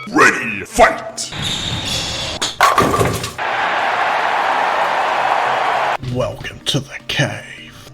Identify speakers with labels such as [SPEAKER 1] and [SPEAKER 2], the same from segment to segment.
[SPEAKER 1] Ready, fight!
[SPEAKER 2] Welcome to the cave.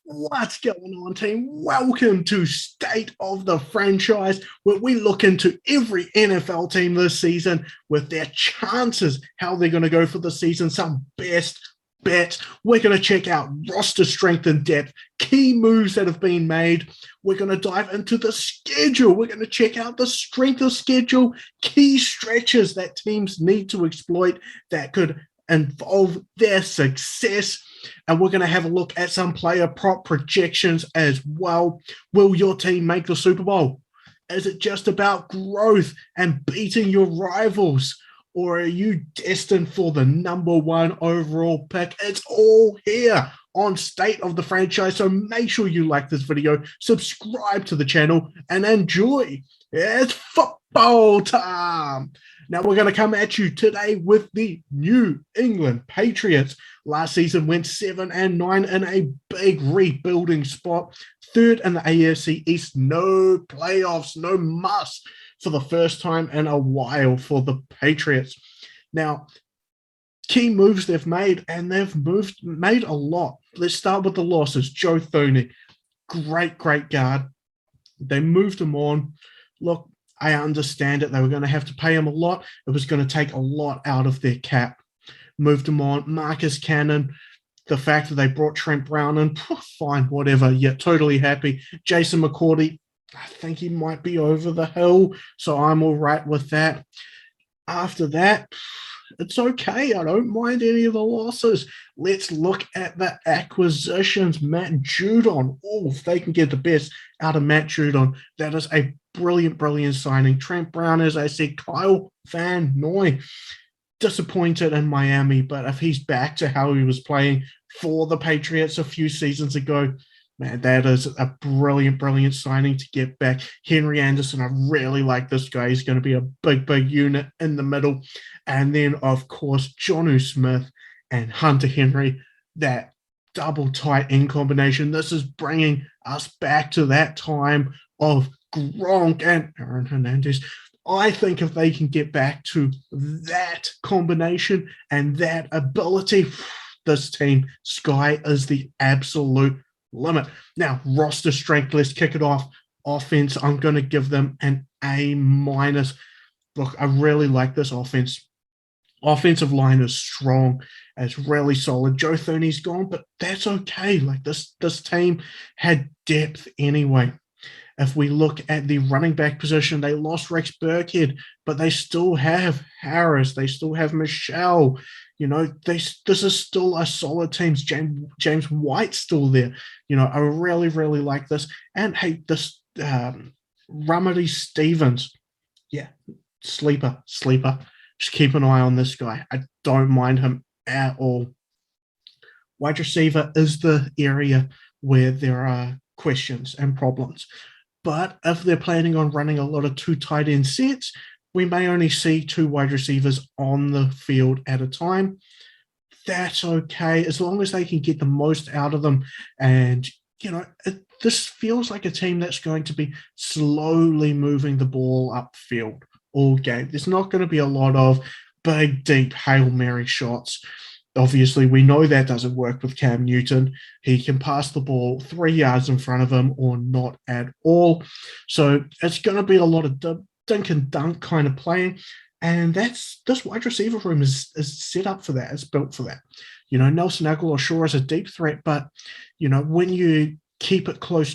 [SPEAKER 2] What's going on, team? Welcome to State of the Franchise, where we look into every NFL team this season with their chances, how they're going to go for the season, some best bets. We're going to check out roster strength and depth, key moves that have been made. We're going to dive into the schedule. We're going to check out the strength of schedule, key stretches that teams need to exploit that could involve their success. And we're going to have a look at some player prop projections as well. Will your team make the Super Bowl? Is it just about growth and beating your rivals? Or are you destined for the number one overall pick? It's all here on State of the Franchise. So make sure you like this video, subscribe to the channel, and enjoy. It's football time. Now we're going to come at you today with the New England Patriots. Last season went 7-9 in a big rebuilding spot. Third in the AFC East, no playoffs, no must for the first time in a while for the Patriots. Now, key moves they've made, and they've made a lot. Let's start with the losses. Joe Thuney, great guard. They moved him on. Look, I understand it. They were going to have to pay him a lot. It was going to take a lot out of their cap. Moved him on. Marcus Cannon, the fact that they brought Trent Brown in, fine, whatever. Yeah, totally happy. Jason McCourty, I think he might be over the hill, so I'm all right with that. After that, it's okay. I don't mind any of the losses. Let's look at the acquisitions. Matt Judon. Oh, if they can get the best out of Matt Judon, that is a brilliant signing. Trent Brown, as I said, Kyle Van Noy. Disappointed in Miami, but if he's back to how he was playing for the Patriots a few seasons ago, man, that is a brilliant signing to get back. Henry Anderson, I really like this guy. He's going to be a big unit in the middle. And then, of course, Jonnu Smith and Hunter Henry, that double tight end combination. This is bringing us back to that time of Gronk and Aaron Hernandez. I think if they can get back to that combination and that ability, this team, sky is the absolute limit. Now, roster strength, let's kick it off. Offense, I'm going to give them an A-. Look, I really like this offense. Offensive line is strong, it's really solid. Joe Thuney's gone, but that's okay. Like this team had depth anyway. If we look at the running back position, they lost Rex Burkhead, but they still have Harris. They still have Michelle. You know, this is still a solid team. James White's still there. You know, I really like this. And hey, this Ramadi Stevens, yeah, sleeper. Just keep an eye on this guy. I don't mind him at all. Wide receiver is the area where there are questions and problems. But if they're planning on running a lot of two tight end sets, we may only see two wide receivers on the field at a time. That's okay, as long as they can get the most out of them. And, you know, this feels like a team that's going to be slowly moving the ball upfield all game. There's not going to be a lot of big, deep Hail Mary shots. Obviously, we know that doesn't work with Cam Newton. He can pass the ball 3 yards in front of him or not at all. So it's going to be a lot of dink and dunk kind of playing. And this wide receiver room is set up for that. It's built for that. You know, Nelson Aguilar sure is a deep threat, but, you know, when you keep it close,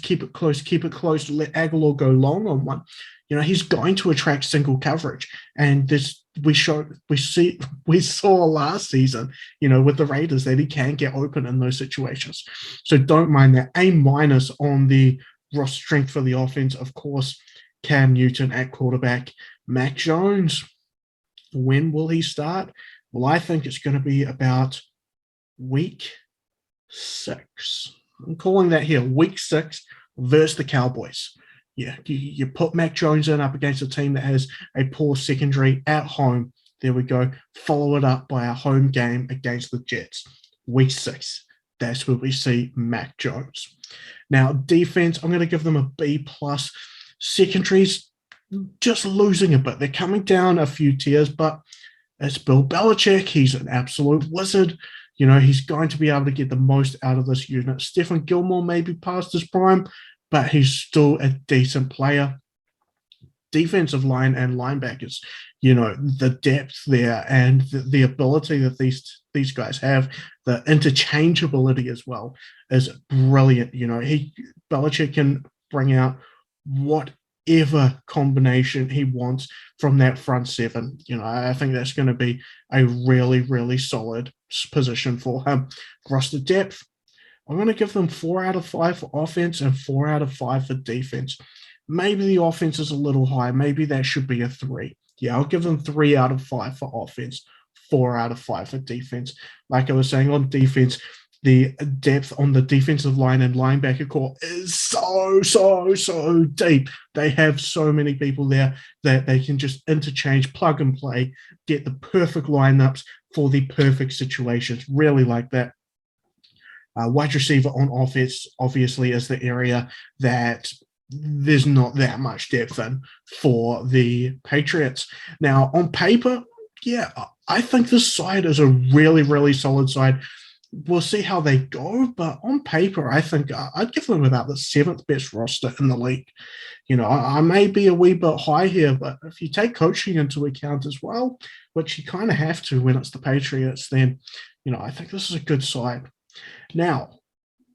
[SPEAKER 2] let Aguilar go long on one, you know, he's going to attract single coverage. And we saw last season, you know, with the Raiders that he can get open in those situations. So don't mind that. A- on the roster strength for the offense, of course, Cam Newton at quarterback. Mac Jones, when will he start? Well, I think it's going to be about week 6. I'm calling that here, week 6 versus the Cowboys. Yeah, you put Mac Jones in up against a team that has a poor secondary at home. There we go. Follow it up by a home game against the Jets. Week 6. That's where we see Mac Jones. Now, defense, I'm going to give them a B+. Secondaries just losing a bit. They're coming down a few tiers, but it's Bill Belichick. He's an absolute wizard. He's going to be able to get the most out of this unit. Stephen Gilmore may be past his prime, but he's still a decent player. Defensive line and linebackers, the depth there and the ability that these guys have, the interchangeability as well is brilliant. Belichick can bring out whatever combination he wants from that front seven. I think that's going to be a really, really solid position for him. Roster depth, I'm going to give them 4 out of 5 for offense and 4 out of 5 for defense. Maybe the offense is a little high. Maybe that should be a 3. Yeah, I'll give them 3 out of 5 for offense, 4 out of 5 for defense. Like I was saying, on defense, the depth on the defensive line and linebacker core is so deep. They have so many people there that they can just interchange, plug and play, get the perfect lineups for the perfect situations. Really like that. Wide receiver on offense, obviously, is the area that there's not that much depth in for the Patriots. Now, on paper, yeah, I think this side is a really, really solid side. We'll see how they go, but on paper, I think I'd give them about the 7th best roster in the league. I may be a wee bit high here, but if you take coaching into account as well, which you kind of have to when it's the Patriots, then, I think this is a good side. Now,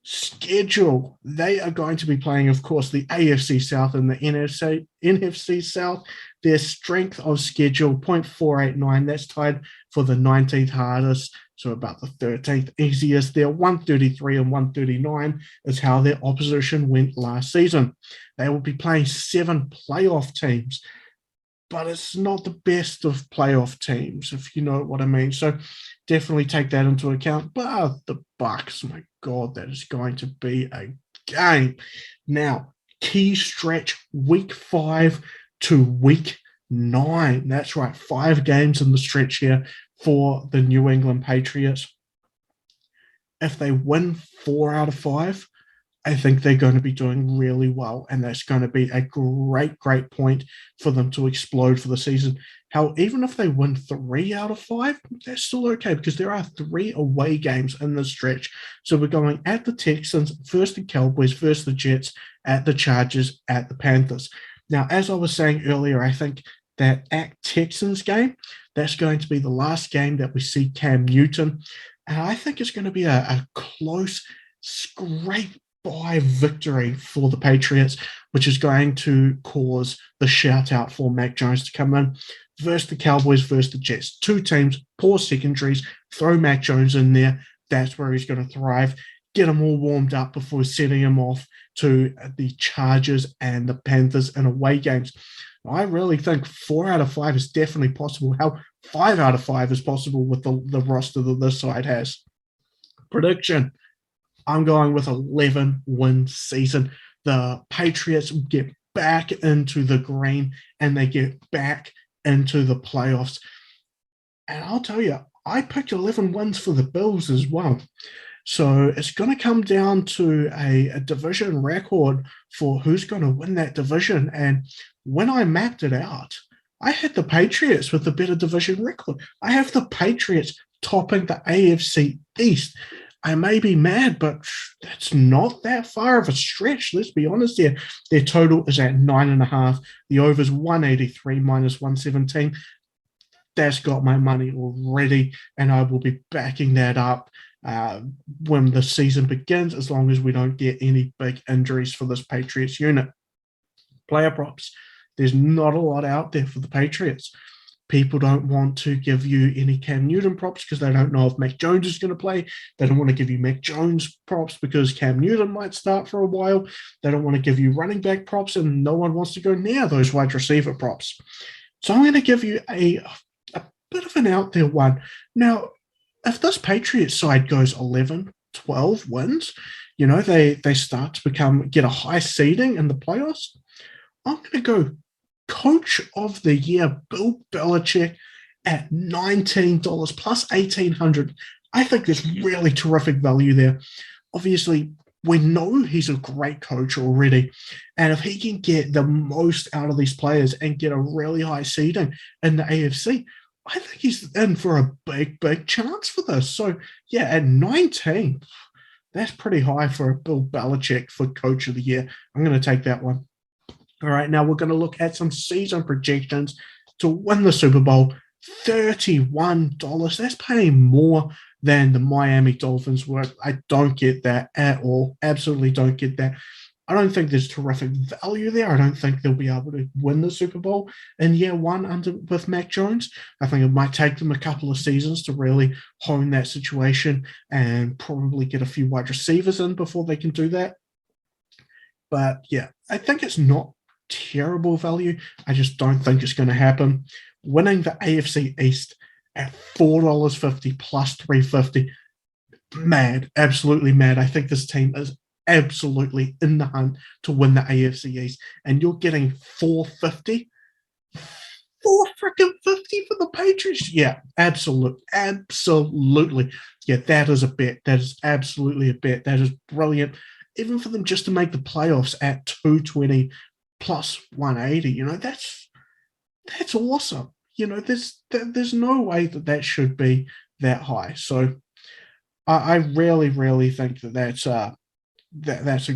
[SPEAKER 2] schedule. They are going to be playing, of course, the AFC South and the NFC South. Their strength of schedule, 0.489. That's tied for the 19th hardest, so about the 13th easiest. Their 133 and 139 is how their opposition went last season. They will be playing 7 playoff teams, but it's not the best of playoff teams, if you know what I mean. So definitely take that into account. But the Bucks, my God, that is going to be a game. Now, key stretch, week 5 to week 9. That's right, 5 games in the stretch here for the New England Patriots. If they win 4 out of 5, I think they're going to be doing really well, and that's going to be a great point for them to explode for the season. Even if they win 3 out of 5, that's still okay because there are 3 away games in the stretch. So we're going at the Texans, versus the Cowboys, versus the Jets, at the Chargers, at the Panthers. Now, as I was saying earlier, I think that at Texans game, that's going to be the last game that we see Cam Newton. And I think it's going to be a close, scrape by victory for the Patriots, which is going to cause the shout out for Mac Jones to come in versus the Cowboys, versus the Jets. 2 teams, poor secondaries, throw Mac Jones in there. That's where he's going to thrive. Get him all warmed up before sending him off to the Chargers and the Panthers in away games. I really think 4 out of 5 is definitely possible. How 5 out of 5 is possible with the roster that this side has. Prediction. I'm going with 11-win season. The Patriots get back into the green and they get back into the playoffs. And I'll tell you, I picked 11 wins for the Bills as well. So it's going to come down to a division record for who's going to win that division. And when I mapped it out, I had the Patriots with the better division record. I have the Patriots topping the AFC East. I may be mad, but that's not that far of a stretch. Let's be honest here. Their total is at 9.5. The over is 183 minus 117. That's got my money already, and I will be backing that up when the season begins, as long as we don't get any big injuries for this Patriots unit. Player props. There's not a lot out there for the Patriots. People don't want to give you any Cam Newton props because they don't know if Mac Jones is going to play. They don't want to give you Mac Jones props because Cam Newton might start for a while. They don't want to give you running back props, and no one wants to go near those wide receiver props. So I'm going to give you a bit of an out there one. Now, if this Patriots side goes 11, 12 wins, they start to get a high seeding in the playoffs, I'm going to go Coach of the Year, Bill Belichick, at $19 plus $1,800. I think there's really terrific value there. Obviously, we know he's a great coach already. And if he can get the most out of these players and get a really high seeding in the AFC, I think he's in for a big, big chance for this. So, yeah, at 19, that's pretty high for Bill Belichick for Coach of the Year. I'm going to take that one. All right, now we're going to look at some season projections to win the Super Bowl. $31. That's paying more than the Miami Dolphins were. I don't get that at all. Absolutely don't get that. I don't think there's terrific value there. I don't think they'll be able to win the Super Bowl in year one with Mac Jones. I think it might take them a couple of seasons to really hone that situation and probably get a few wide receivers in before they can do that. But yeah, I think it's not terrible value. I just don't think it's going to happen. Winning the AFC East at $4.50 plus 350, mad, absolutely mad. I think this team is absolutely in the hunt to win the AFC East, and you're getting 450, 450 for the Patriots. Yeah, absolutely. Yeah, that is a bet. That is absolutely a bet. That is brilliant. Even for them just to make the playoffs at 220 plus 180, that's awesome. There's no way that should be that high. So I really, really think that's a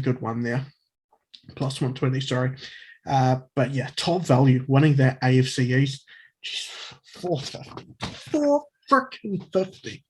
[SPEAKER 2] good one there. Plus 120, sorry. But yeah, top value winning that AFC East. Just 450.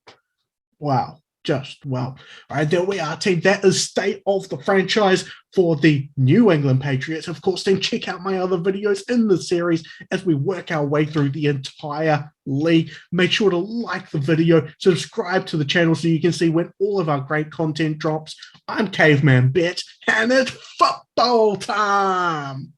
[SPEAKER 2] Wow. Just wow. All right, there we are, team. That is state of the franchise for the New England Patriots. Of course, then check out my other videos in the series as we work our way through the entire league. Make sure to like the video, subscribe to the channel so you can see when all of our great content drops. I'm Caveman Bet, and it's football time.